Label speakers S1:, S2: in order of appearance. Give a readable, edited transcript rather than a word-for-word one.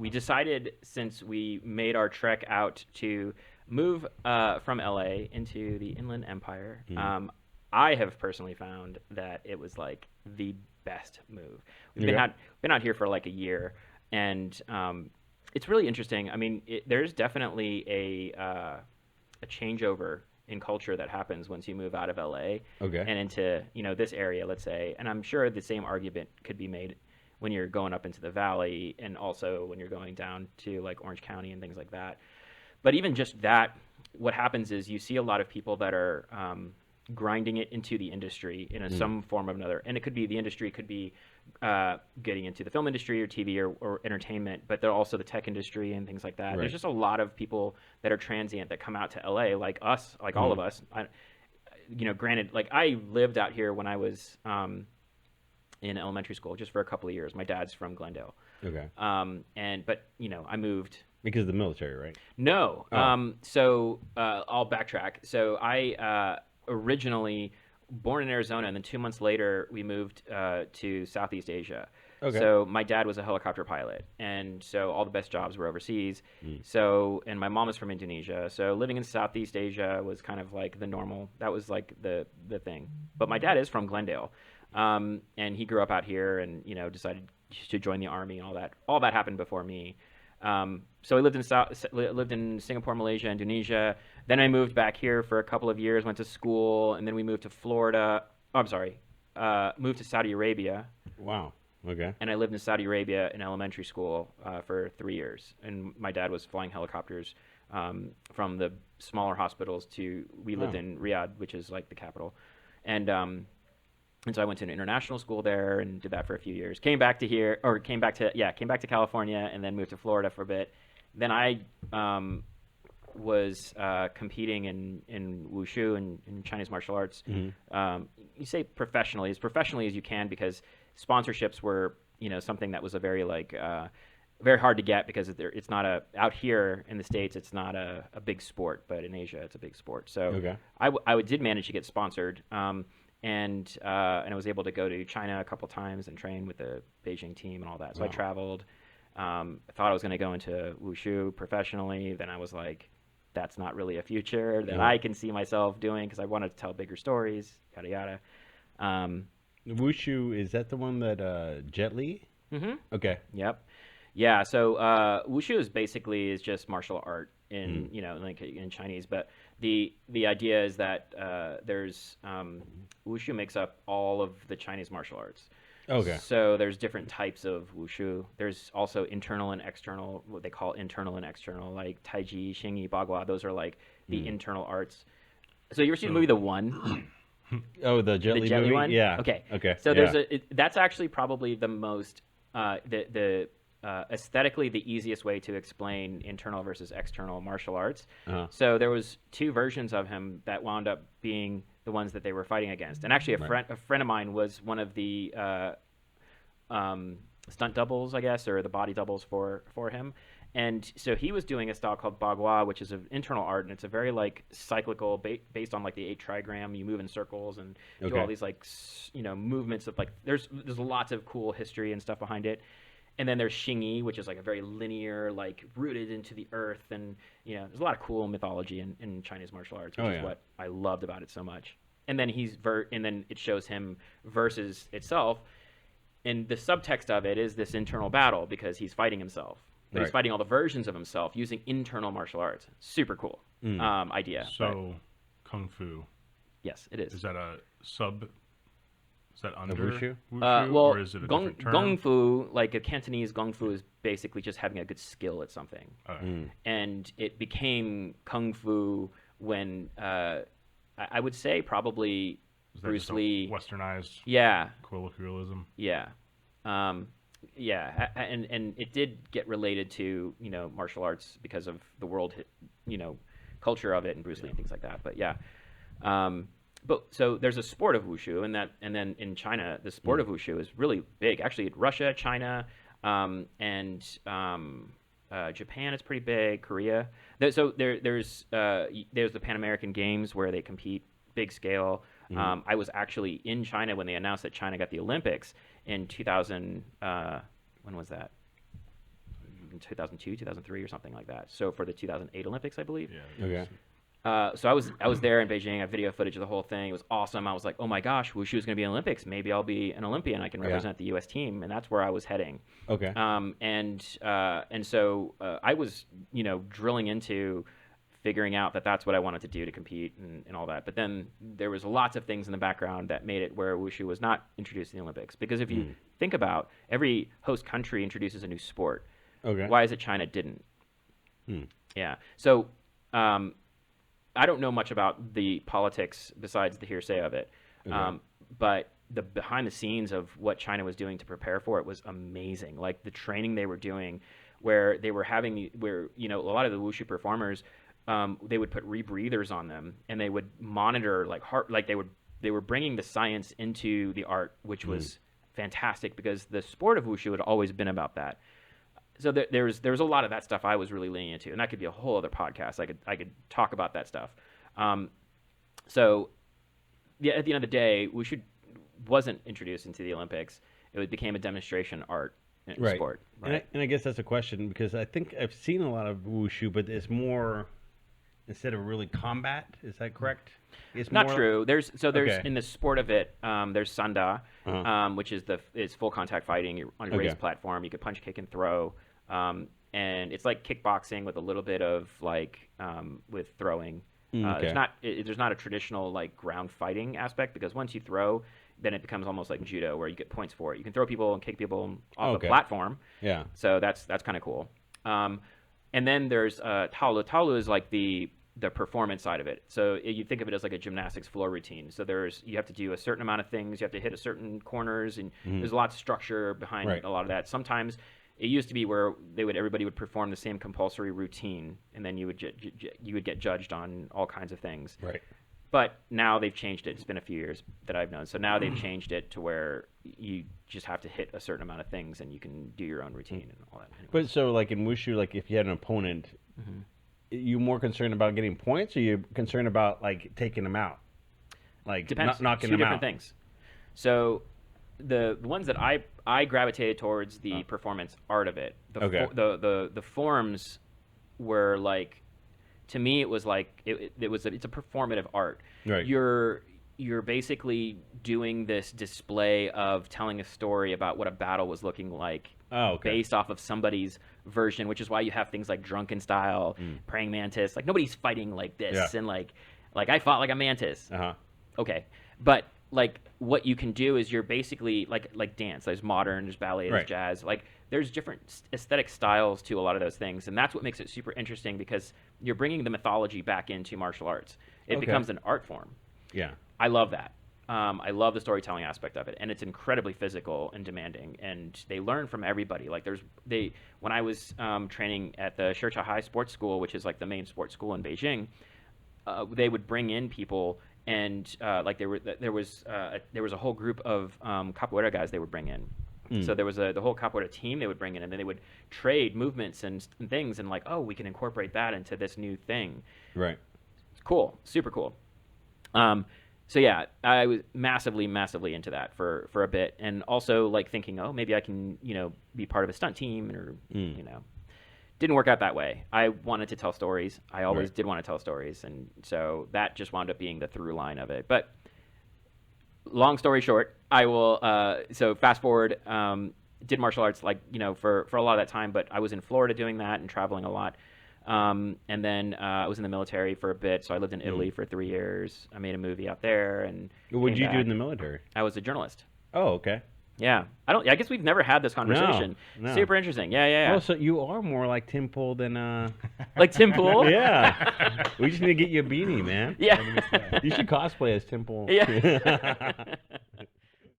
S1: we decided, since we made our trek out to move from LA into the Inland Empire,
S2: Mm.
S1: I have personally found that it was like the best move. We've
S2: Okay.
S1: been out here for like a year, and it's really interesting. I mean, there's definitely a changeover in culture that happens once you move out of LA
S2: Okay.
S1: and into this area, let's say. And I'm sure the same argument could be made when you're going up into the valley, and also when you're going down to like Orange County and things like that. But even just that, what happens is you see a lot of people that are grinding it into the industry in
S2: Mm.
S1: some form or another. And it could be the industry could be getting into the film industry or TV or entertainment, but they're also the tech industry and things like that.
S2: Right.
S1: There's just a lot of people that are transient that come out to LA, like us, like all of
S2: Mm.
S1: us. Granted, like I lived out here when I was in elementary school just for a couple of years. My dad's from Glendale.
S2: Okay.
S1: But I moved.
S2: Because of the military, right?
S1: No.
S2: Oh.
S1: I'll backtrack. So I originally born in Arizona, and then 2 months later we moved to Southeast Asia.
S2: Okay.
S1: So my dad was a helicopter pilot, and so all the best jobs were overseas.
S2: Mm.
S1: So, and my mom is from Indonesia. So living in Southeast Asia was kind of like the normal. That was like the thing. But my dad is from Glendale, and he grew up out here, and decided to join the army and all that. All that happened before me. So I lived in Singapore, Malaysia, Indonesia. Then I moved back here for a couple of years, went to school, and then we moved to Florida. Oh, I'm sorry, moved to Saudi Arabia,
S2: Wow. Okay.
S1: and I lived in Saudi Arabia in elementary school for 3 years. And my dad was flying helicopters from the smaller hospitals to. We lived
S2: Wow.
S1: in Riyadh, which is like the capital, and so I went to an international school there and did that for a few years. Came back to California, and then moved to Florida for a bit. Then I was competing in Wushu and in Chinese martial arts.
S2: Mm-hmm.
S1: You say professionally, as professionally as you can, because sponsorships were something that was a very very hard to get, because it's not out here in the States, it's not a big sport, but in Asia it's a big sport. So
S2: Okay.
S1: I did manage to get sponsored. And I was able to go to China a couple times and train with the Beijing team and all that. So I
S2: Wow.
S1: traveled. I thought I was going to go into Wushu professionally. Then I was like, that's not really a future that
S2: Yeah.
S1: I can see myself doing, because I wanted to tell bigger stories, yada yada. Um,
S2: Wushu, is that the one that Jet Li?
S1: hmm
S2: Okay.
S1: Yep. Yeah. So Wushu is just martial art in
S2: Mm.
S1: like in Chinese, but the idea is that there's Wushu makes up all of the Chinese martial arts.
S2: Okay.
S1: So there's different types of Wushu. There's also internal and external, what they call internal and external, like Taiji, Xingyi, Bagua. Those are like the
S2: Mm.
S1: internal arts. So you ever seen the
S3: So-
S1: movie The One?
S2: Oh, the Jet
S1: The
S2: Li
S1: Jet Li
S2: movie?
S1: one?
S2: Yeah.
S1: Okay.
S2: Okay.
S1: So
S2: yeah.
S1: that's actually probably the most the aesthetically the easiest way to explain internal versus external martial arts.
S2: Uh-huh.
S1: So there was two versions of him that wound up being the ones that they were fighting against. And actually,
S2: Right.
S1: a friend of mine was one of the stunt doubles, I guess, or the body doubles for him. And so he was doing a style called Bagua, which is an internal art, and it's a very like cyclical, based on like the 8 trigram. You move in circles and do
S2: Okay.
S1: all these like movements of like there's lots of cool history and stuff behind it. And then there's Xingyi, which is like a very linear, like rooted into the earth, and there's a lot of cool mythology in Chinese martial arts, which
S2: Oh,
S1: is
S2: yeah.
S1: what I loved about it so much. And then and then it shows him versus itself, and the subtext of it is this internal battle, because he's fighting himself. But he's
S2: Right.
S1: fighting all the versions of himself using internal martial arts. Super cool
S2: Mm.
S1: idea. but
S3: So, Kung Fu,
S1: yes, it is.
S3: is that a sub? Is that under
S2: Wushu?
S3: Wushu,
S1: Well,
S3: or is it a different term?
S1: Gong Fu, like a Cantonese Gong Fu, is basically just having a good skill at something.
S3: Okay.
S2: Mm.
S1: And it became Kung Fu when I would say probably
S3: Is that
S1: Bruce
S3: just a
S1: Lee.
S3: westernized
S1: Yeah,
S3: colloquialism?
S1: yeah. And it did get related to martial arts because of the world culture of it, and Bruce Lee and things like that. But yeah, but so there's a sport of wushu, and then in China the sport of wushu is really big. Actually, Russia, China, and Japan is pretty big. Korea. So there's the Pan American Games where they compete big scale. I was actually in China when they announced that China got the Olympics in 2000. When was that? in 2002, 2003, or something like that. So for the 2008 Olympics, I believe.
S3: Yeah.
S2: Okay.
S1: So I was there in Beijing. I have video footage of the whole thing. It was awesome. I was like, oh my gosh, Wushu is going to be in the Olympics. Maybe I'll be an Olympian. I can represent the U.S. team, and that's where I was heading.
S2: Okay.
S1: And so I was, drilling into figuring out that that's what I wanted to do to compete and all that. But then there was lots of things in the background that made it where Wushu was not introduced in the Olympics. Because if you think about every host country introduces a new sport.
S2: Okay.
S1: Why is it China didn't? Yeah. So I don't know much about the politics besides the hearsay of it.
S2: Okay.
S1: But the behind the scenes of what China was doing to prepare for it was amazing. Like the training they were doing, where they were having, a lot of the Wushu performers, they would put rebreathers on them, and they would monitor like heart, like they were bringing the science into the art, which was fantastic because the sport of Wushu had always been about that. So there's a lot of that stuff I was really leaning into, and that could be a whole other podcast. I could talk about that stuff. So yeah, at the end of the day, Wushu wasn't introduced into the Olympics. It became a demonstration art sport. Right.
S2: And I guess that's a question because I think I've seen a lot of Wushu, but it's more instead of really combat. Is that correct? It's
S1: Not
S2: more
S1: true. There's
S2: Okay.
S1: in the sport of it. There's sanda,
S2: Uh-huh.
S1: which is full contact fighting. You're on a raised platform. You can punch, kick, and throw. And it's like kickboxing with a little bit of with throwing.
S2: Okay.
S1: There's not a traditional like ground fighting aspect because once you throw, then it becomes almost like judo where you get points for it. You can throw people and kick people off
S2: Okay.
S1: a platform.
S2: Yeah.
S1: So that's kind of cool. And then there's taolu. Taolu is like the performance side of it. So you think of it as like a gymnastics floor routine. So you have to do a certain amount of things. You have to hit a certain corners, and there's a lot of structure behind
S2: Right.
S1: a lot of that. Sometimes it used to be where everybody would perform the same compulsory routine, and then you would get judged on all kinds of things.
S2: Right.
S1: But now they've changed it. It's been a few years that I've known. So now they've changed it to where you just have to hit a certain amount of things, and you can do your own routine and all that. Anyway.
S2: But so like in Wushu, like if you had an opponent, you more concerned about getting points, or you concerned about like taking them out, like
S1: Depends.
S2: knocking
S1: Two
S2: them out?
S1: different things. So the ones that I gravitated towards the performance art of it.
S2: Okay.
S1: The forms were like, to me it was like it's a performative art.
S2: Right.
S1: You're basically doing this display of telling a story about what a battle was looking like.
S2: Oh, okay.
S1: Based off of somebody's version, which is why you have things like drunken style, praying mantis. Like nobody's fighting like this,
S2: Yeah.
S1: and like I fought like a mantis.
S2: Uh-huh.
S1: Okay, but like what you can do is you're basically like dance. There's modern, there's ballet, there's
S2: Right.
S1: jazz. Like there's different aesthetic styles to a lot of those things, and that's what makes it super interesting because you're bringing the mythology back into martial arts. It
S2: Okay.
S1: becomes an art form.
S2: Yeah.
S1: I love that. I love the storytelling aspect of it, and it's incredibly physical and demanding. And they learn from everybody. Like when I was training at the Shircha High Sports School, which is like the main sports school in Beijing, they would bring in people, and like there was a whole group of capoeira guys they would bring in. So there was the whole capoeira team they would bring in, and then they would trade movements and things, and like, oh, we can incorporate that into this new thing.
S2: Right.
S1: It's cool, super cool. So yeah, I was massively into that for a bit, and also like thinking, oh, maybe I can be part of a stunt team, or didn't work out that way. I wanted to tell stories. I always
S2: Right.
S1: did want to tell stories, and so that just wound up being the through line of it. But long story short, I will. So fast forward, did martial arts for a lot of that time, but I was in Florida doing that and traveling a lot. And then I was in the military for a bit, so I lived in Italy for 3 years. I made a movie out there, and
S2: What did
S1: came
S2: you do
S1: back.
S2: in the military?
S1: I was a journalist.
S2: Oh, okay.
S1: Yeah, I guess we've never had this conversation.
S2: No.
S1: Super interesting. Yeah.
S2: Oh, so you are more like Tim Pool than
S1: Like Tim Pool.
S2: Yeah. We just need to get you a beanie, man.
S1: Yeah.
S2: You should cosplay as Tim Pool.
S1: Yeah.